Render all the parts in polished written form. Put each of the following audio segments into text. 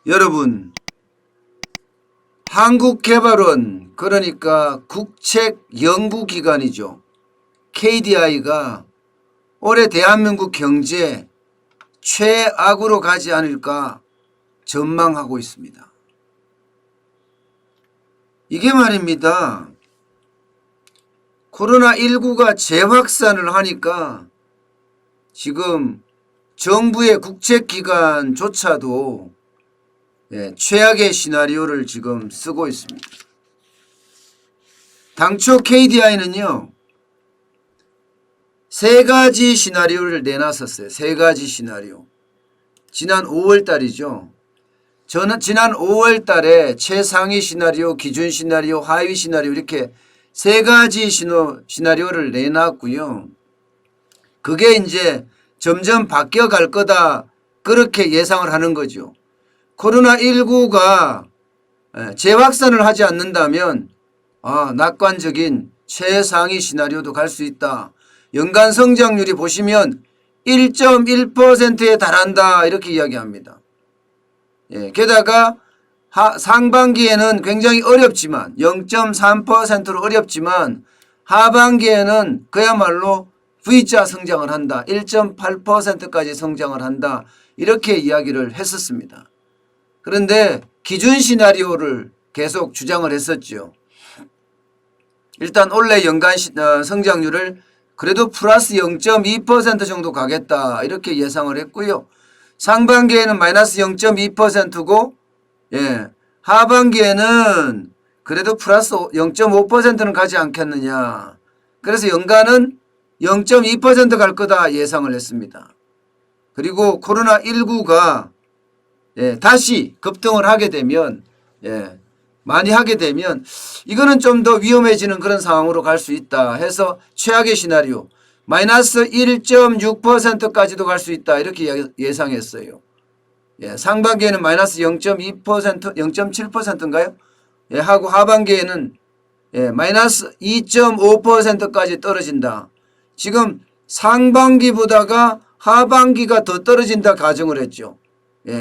여러분, 한국개발원, 그러니까 국책연구기관이죠. KDI가 올해 대한민국 경제 최악으로 가지 않을까 전망하고 있습니다. 이게 말입니다. 코로나19가 재확산을 하니까 지금 정부의 국책기관조차도 최악의 시나리오를 지금 쓰고 있습니다. 당초 KDI는요, 세 가지 시나리오를 내놨었어요. 세 가지 시나리오. 지난 5월 달이죠. 저는 지난 5월 달에 최상위 시나리오, 기준 시나리오, 하위 시나리오 이렇게 세 가지 시나리오를 내놨고요. 그게 이제 점점 바뀌어 갈 거다. 그렇게 예상을 하는 거죠. 코로나19가 재확산을 하지 않는다면 낙관적인 최상위 시나리오도 갈 수 있다. 연간 성장률이 보시면 1.1%에 달한다 이렇게 이야기합니다. 게다가 상반기에는 굉장히 어렵지만 0.3%로 어렵지만 하반기에는 그야말로 V자 성장을 한다. 1.8%까지 성장을 한다. 이렇게 이야기를 했었습니다. 그런데 기준 시나리오를 계속 주장을 했었죠. 일단 올해 연간 성장률을 그래도 플러스 0.2% 정도 가겠다 이렇게 예상을 했고요. 상반기에는 마이너스 0.2%고 하반기에는 그래도 플러스 0.5%는 가지 않겠느냐. 그래서 연간은 0.2% 갈 거다 예상을 했습니다. 그리고 코로나19가 다시 급등을 하게 되면 많이 하게 되면 이거는 좀 더 위험해지는 그런 상황으로 갈 수 있다 해서 최악의 시나리오 마이너스 1.6%까지도 갈 수 있다 이렇게 예상했어요. 상반기에는 마이너스 0.2%, 0.7%인가요? 하고 하반기에는 마이너스 2.5%까지 떨어진다. 지금 상반기보다가 하반기가 더 떨어진다 가정을 했죠.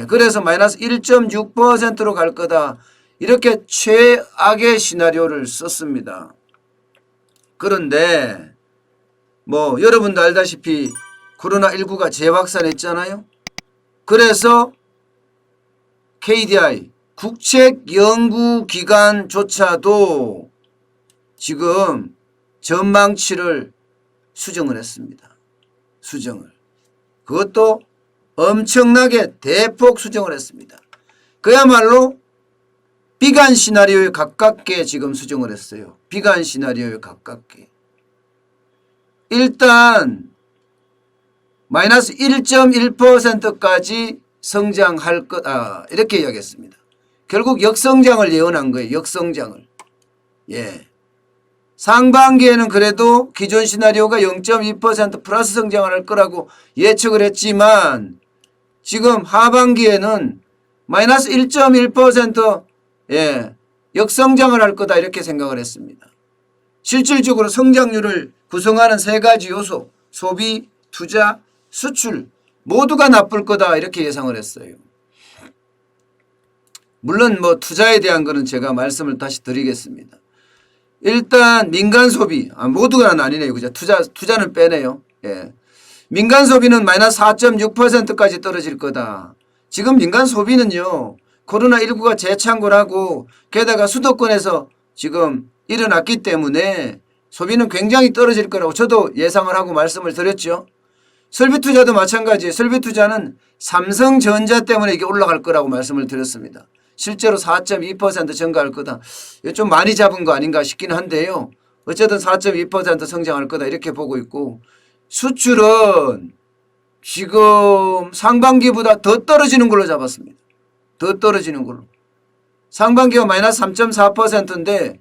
그래서 마이너스 1.6%로 갈 거다. 이렇게 최악의 시나리오를 썼습니다. 그런데 여러분도 알다시피 코로나19가 재확산했잖아요. 그래서 KDI 국책연구기관조차도 지금 전망치를 수정을 했습니다. 수정을. 그것도 엄청나게 대폭 수정을 했습니다. 그야말로 비관 시나리오에 가깝게 지금 수정을 했어요. 비관 시나리오에 가깝게. 일단 마이너스 1.1%까지 성장할 거다 이렇게 이야기했습니다. 결국 역성장을 예언한 거예요. 역성장을. 상반기에는 그래도 기존 시나리오가 0.2% 플러스 성장을 할 거라고 예측을 했지만 지금 하반기에는 마이너스 1.1% 역성장을 할 거다 이렇게 생각을 했습니다. 실질적으로 성장률을 구성하는 세 가지 요소 소비, 투자, 수출 모두가 나쁠 거다 이렇게 예상을 했어요. 물론 투자에 대한 거는 제가 말씀을 다시 드리겠습니다. 일단 민간 소비 모두가 아니네요. 그죠? 투자는 빼네요. 민간 소비는 마이너스 4.6%까지 떨어질 거다. 지금 민간 소비는요. 코로나19가 재창궐하고 게다가 수도권에서 지금 일어났기 때문에 소비는 굉장히 떨어질 거라고 저도 예상을 하고 말씀을 드렸죠. 설비투자도 마찬가지예요. 설비투자는 삼성전자 때문에 이게 올라갈 거라고 말씀을 드렸습니다. 실제로 4.2% 증가할 거다. 좀 많이 잡은 거 아닌가 싶긴 한데요. 어쨌든 4.2% 성장할 거다 이렇게 보고 있고 수출은 지금 상반기보다 더 떨어지는 걸로 잡았습니다. 더 떨어지는 걸로. 상반기가 마이너스 3.4%인데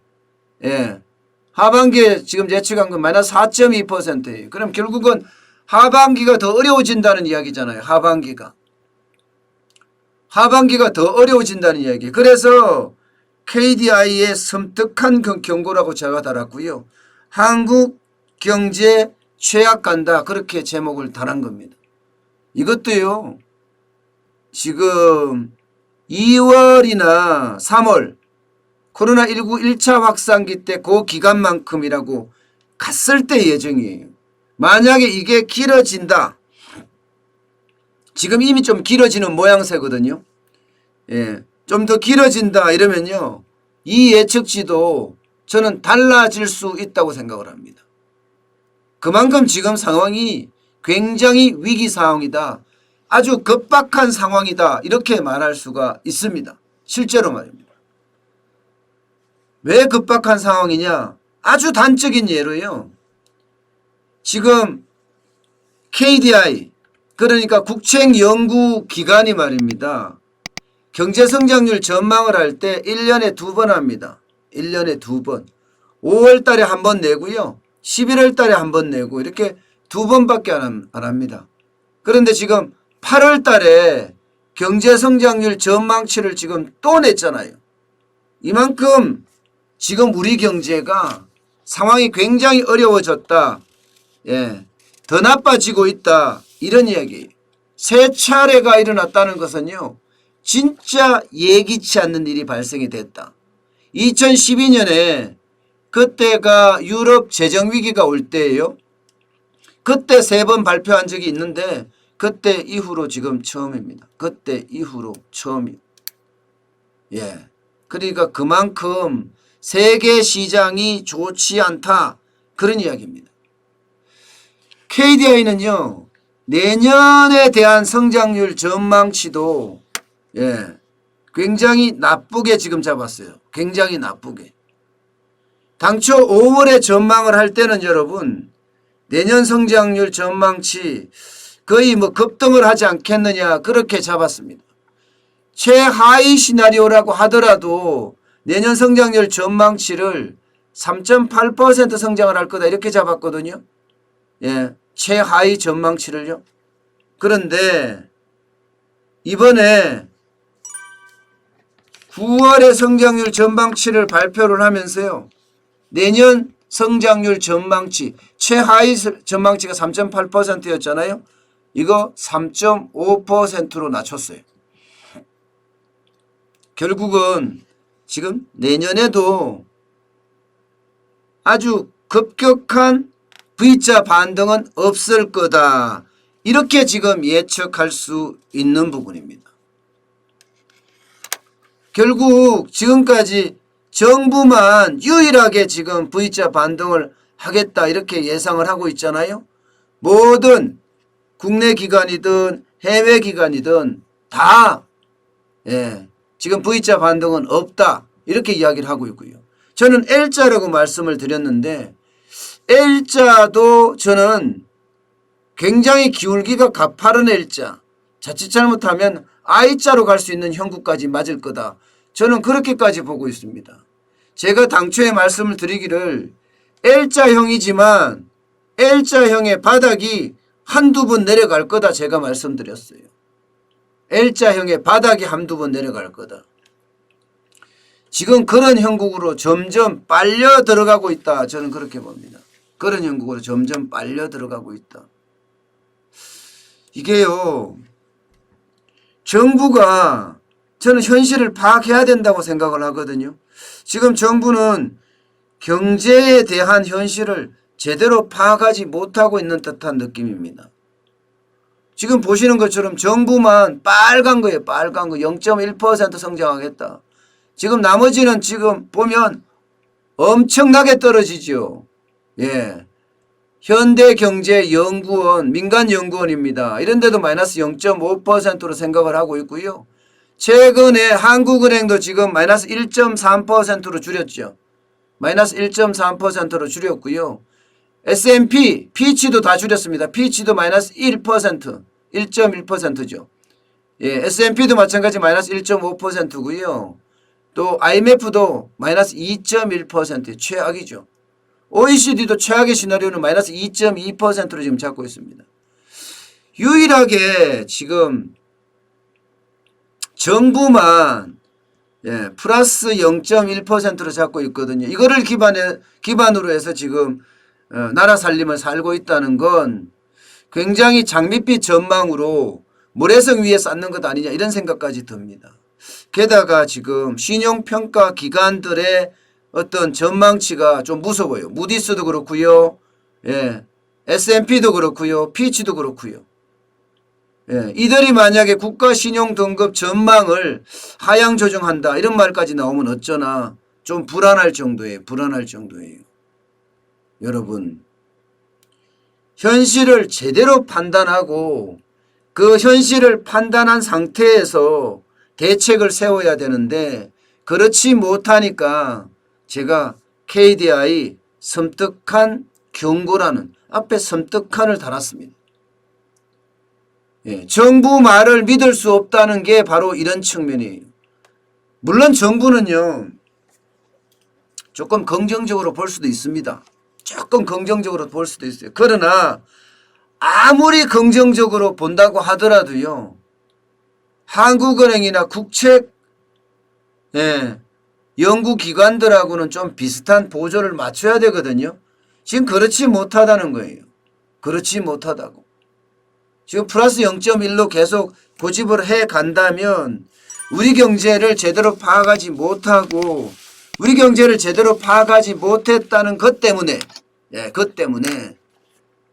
하반기에 지금 예측한 건 마이너스 4.2%예요. 그럼 결국은 하반기가 더 어려워진다는 이야기잖아요. 하반기가 더 어려워진다는 이야기. 그래서 KDI의 섬뜩한 경고라고 제가 달았고요. 한국 경제 최악 간다 그렇게 제목을 달한 겁니다. 이것도요. 지금 2월이나 3월 코로나19 1차 확산기 때 그 기간만큼이라고 갔을 때 예정이에요. 만약에 이게 길어진다. 지금 이미 좀 길어지는 모양새거든요. 예, 좀 더 길어진다 이러면요. 이 예측치도 저는 달라질 수 있다고 생각을 합니다. 그만큼 지금 상황이 굉장히 위기 상황이다. 아주 급박한 상황이다. 이렇게 말할 수가 있습니다. 실제로 말입니다. 왜 급박한 상황이냐? 아주 단적인 예로요. 지금 KDI 그러니까 국책연구기관이 말입니다. 경제성장률 전망을 할 때 1년에 2번 합니다. 1년에 2번. 5월 달에 한 번 내고요. 11월 달에 한 번 내고 이렇게 2번밖에 안 합니다. 그런데 지금 8월 달에 경제성장률 전망치를 지금 또 냈잖아요. 이만큼 지금 우리 경제가 상황이 굉장히 어려워졌다. 예, 더 나빠지고 있다. 이런 이야기예요. 세 차례가 일어났다는 것은요. 진짜 예기치 않는 일이 발생이 됐다. 2012년에 그때가 유럽 재정위기가 올 때예요. 그때 3번 발표한 적이 있는데 그때 이후로 지금 처음입니다. 그때 이후로 처음이에요. 예. 그러니까 그만큼 세계 시장이 좋지 않다. 그런 이야기입니다. KDI는요. 내년에 대한 성장률 전망치도 예, 굉장히 나쁘게 지금 잡았어요. 굉장히 나쁘게. 당초 5월에 전망을 할 때는 여러분 내년 성장률 전망치 거의 뭐 급등을 하지 않겠느냐 그렇게 잡았습니다. 최하위 시나리오라고 하더라도 내년 성장률 전망치를 3.8% 성장을 할 거다 이렇게 잡았거든요. 예, 최하위 전망치를요. 그런데 이번에 9월에 성장률 전망치를 발표를 하면서요. 내년 성장률 전망치 최하위 전망치가 3.8%였잖아요. 이거 3.5%로 낮췄어요. 결국은 지금 내년에도 아주 급격한 V자 반등은 없을 거다. 이렇게 지금 예측할 수 있는 부분입니다. 결국 지금까지 정부만 유일하게 지금 V자 반등을 하겠다 이렇게 예상을 하고 있잖아요. 모든 국내 기관이든 해외 기관이든 다 지금 V자 반등은 없다 이렇게 이야기를 하고 있고요. 저는 L자라고 말씀을 드렸는데 L자도 저는 굉장히 기울기가 가파른 L자 자칫 잘못하면 I자로 갈 수 있는 형국까지 맞을 거다. 저는 그렇게까지 보고 있습니다. 제가 당초에 말씀을 드리기를 L자형이지만 L자형의 바닥이 한두 번 내려갈 거다 제가 말씀드렸어요. L자형의 바닥이 한두 번 내려갈 거다. 지금 그런 형국으로 점점 빨려 들어가고 있다. 저는 그렇게 봅니다. 그런 형국으로 점점 빨려 들어가고 있다. 이게요. 정부가 저는 현실을 파악해야 된다고 생각을 하거든요. 지금 정부는 경제에 대한 현실을 제대로 파악하지 못하고 있는 듯한 느낌입니다. 지금 보시는 것처럼 정부만 빨간 거예요. 빨간 거 0.1% 성장하겠다. 지금 나머지는 지금 보면 엄청나게 떨어지죠. 예. 현대경제연구원, 민간연구원입니다. 이런 데도 마이너스 0.5%로 생각을 하고 있고요. 최근에 한국은행도 지금 마이너스 1.3%로 줄였죠. 마이너스 1.3%로 줄였고요. S&P, 피치도 다 줄였습니다. 피치도 마이너스 1%, 1.1%죠. 예, S&P도 마찬가지 마이너스 1.5%고요. 또 IMF도 마이너스 2.1% 최악이죠. OECD도 최악의 시나리오는 마이너스 2.2%로 지금 잡고 있습니다. 유일하게 지금 정부만 플러스 0.1%로 잡고 있거든요. 이거를 기반으로 해서 지금 나라 살림을 살고 있다는 건 굉장히 장밋빛 전망으로 모래성 위에 쌓는 것 아니냐 이런 생각까지 듭니다. 게다가 지금 신용평가 기관들의 어떤 전망치가 좀 무서워요. 무디스도 그렇고요. 예. S&P도 그렇고요. 피치도 그렇고요. 예. 이들이 만약에 국가 신용 등급 전망을 하향 조정한다 이런 말까지 나오면 어쩌나 좀 불안할 정도예요. 불안할 정도예요. 여러분, 현실을 제대로 판단하고 그 현실을 판단한 상태에서 대책을 세워야 되는데 그렇지 못하니까 제가 KDI 섬뜩한 경고라는 앞에 섬뜩한을 달았습니다. 예, 정부 말을 믿을 수 없다는 게 바로 이런 측면이에요. 물론 정부는요 조금 긍정적으로 볼 수도 있습니다. 조금 긍정적으로 볼 수도 있어요. 그러나 아무리 긍정적으로 본다고 하더라도요 한국은행이나 국책 연구기관들하고는 좀 비슷한 보조를 맞춰야 되거든요. 지금 그렇지 못하다는 거예요. 그렇지 못하다고. 지금 플러스 0.1로 계속 고집을 해 간다면 우리 경제를 제대로 파악하지 못하고 우리 경제를 제대로 파악하지 못했다는 것 때문에 그것 때문에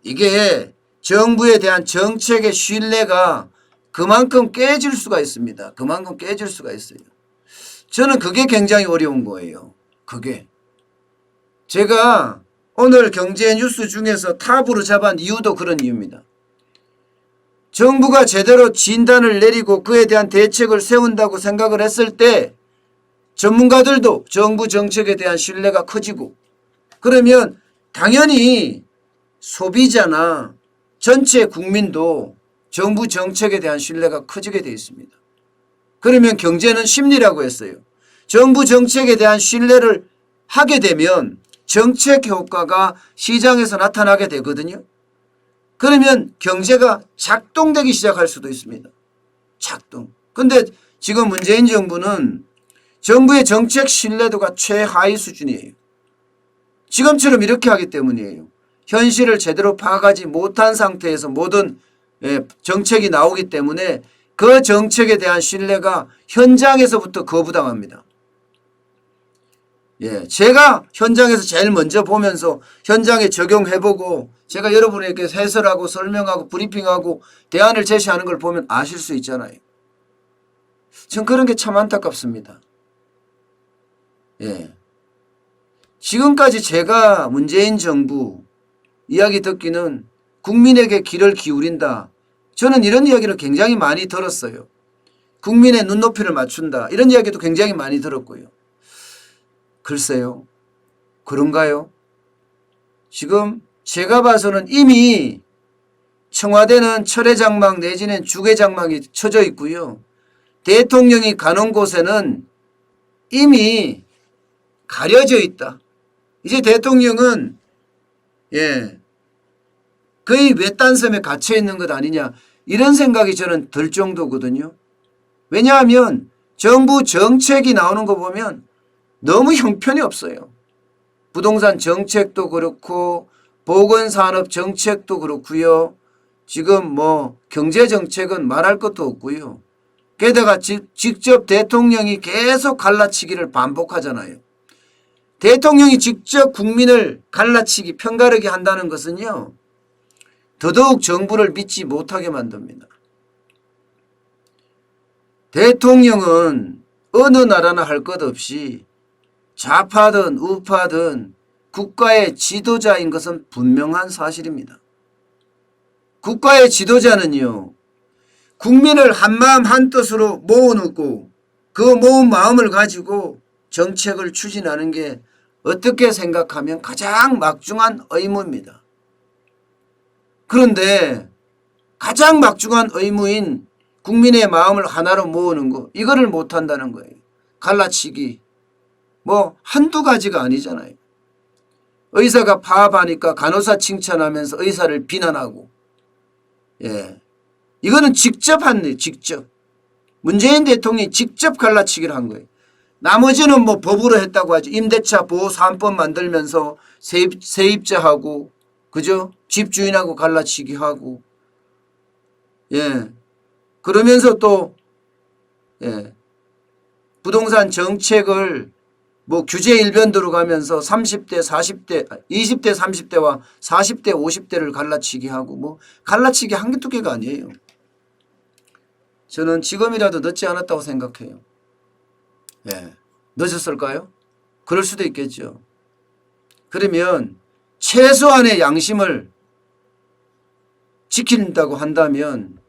이게 정부에 대한 정책의 신뢰가 그만큼 깨질 수가 있습니다. 그만큼 깨질 수가 있어요. 저는 그게 굉장히 어려운 거예요. 그게. 제가 오늘 경제 뉴스 중에서 탑으로 잡은 이유도 그런 이유입니다. 정부가 제대로 진단을 내리고 그에 대한 대책을 세운다고 생각을 했을 때 전문가들도 정부 정책에 대한 신뢰가 커지고 그러면 당연히 소비자나 전체 국민도 정부 정책에 대한 신뢰가 커지게 되어 있습니다. 그러면 경제는 심리라고 했어요. 정부 정책에 대한 신뢰를 하게 되면 정책 효과가 시장에서 나타나게 되거든요. 그러면 경제가 작동되기 시작할 수도 있습니다. 작동. 근데 지금 문재인 정부는 정부의 정책 신뢰도가 최하위 수준이에요. 지금처럼 이렇게 하기 때문이에요. 현실을 제대로 파악하지 못한 상태에서 모든 정책이 나오기 때문에 그 정책에 대한 신뢰가 현장에서부터 거부당합니다. 제가 현장에서 제일 먼저 보면서 현장에 적용해보고 제가 여러분에게 해설하고 설명하고 브리핑하고 대안을 제시하는 걸 보면 아실 수 있잖아요. 전 그런 게 참 안타깝습니다. 지금까지 제가 문재인 정부 이야기 듣기는 국민에게 귀를 기울인다. 저는 이런 이야기를 굉장히 많이 들었어요. 국민의 눈높이를 맞춘다. 이런 이야기도 굉장히 많이 들었고요. 글쎄요. 그런가요? 지금 제가 봐서는 이미 청와대는 철회장막 내지는 주계장막이 쳐져 있고요. 대통령이 가는 곳에는 이미 가려져 있다. 이제 대통령은 거의 외딴섬에 갇혀 있는 것 아니냐 이런 생각이 저는 들 정도거든요. 왜냐하면 정부 정책이 나오는 거 보면 너무 형편이 없어요. 부동산 정책도 그렇고 보건산업 정책도 그렇고요. 지금 뭐 경제정책은 말할 것도 없고요. 게다가 직접 대통령이 계속 갈라치기를 반복하잖아요. 대통령이 직접 국민을 갈라치기 편가르기 한다는 것은요. 더더욱 정부를 믿지 못하게 만듭니다. 대통령은 어느 나라나 할 것 없이 좌파든 우파든 국가의 지도자인 것은 분명한 사실입니다. 국가의 지도자는요. 국민을 한마음 한뜻으로 모아놓고 그 모은 마음을 가지고 정책을 추진하는 게 어떻게 생각하면 가장 막중한 의무입니다. 그런데 가장 막중한 의무인 국민의 마음을 하나로 모으는 거 이거를 못한다는 거예요. 갈라치기 뭐 한두 가지가 아니잖아요. 의사가 파업하니까 간호사 칭찬하면서 의사를 비난하고 이거는 직접 한 거예요. 직접. 문재인 대통령이 직접 갈라치기를 한 거예요. 나머지는 뭐 법으로 했다고 하죠. 임대차 보호 3법 만들면서 세입자하고 그죠? 집주인하고 갈라치기 하고 그러면서 또 부동산 정책을 뭐 규제 일변도로 가면서 30대, 40대, 20대, 30대와 40대, 50대를 갈라치기 하고 뭐 갈라치기 한개 두 개가 아니에요. 저는 지금이라도 늦지 않았다고 생각해요. 예. 늦었을까요? 그럴 수도 있겠죠. 그러면 최소한의 양심을 지킨다고 한다면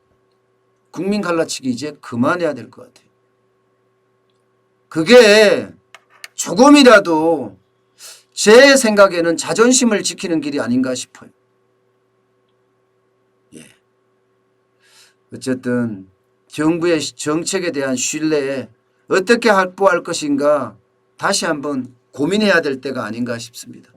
국민 갈라치기 이제 그만해야 될 것 같아요. 그게 조금이라도 제 생각에는 자존심을 지키는 길이 아닌가 싶어요. 예. 어쨌든 정부의 정책에 대한 신뢰에 어떻게 확보할 것인가 다시 한번 고민해야 될 때가 아닌가 싶습니다.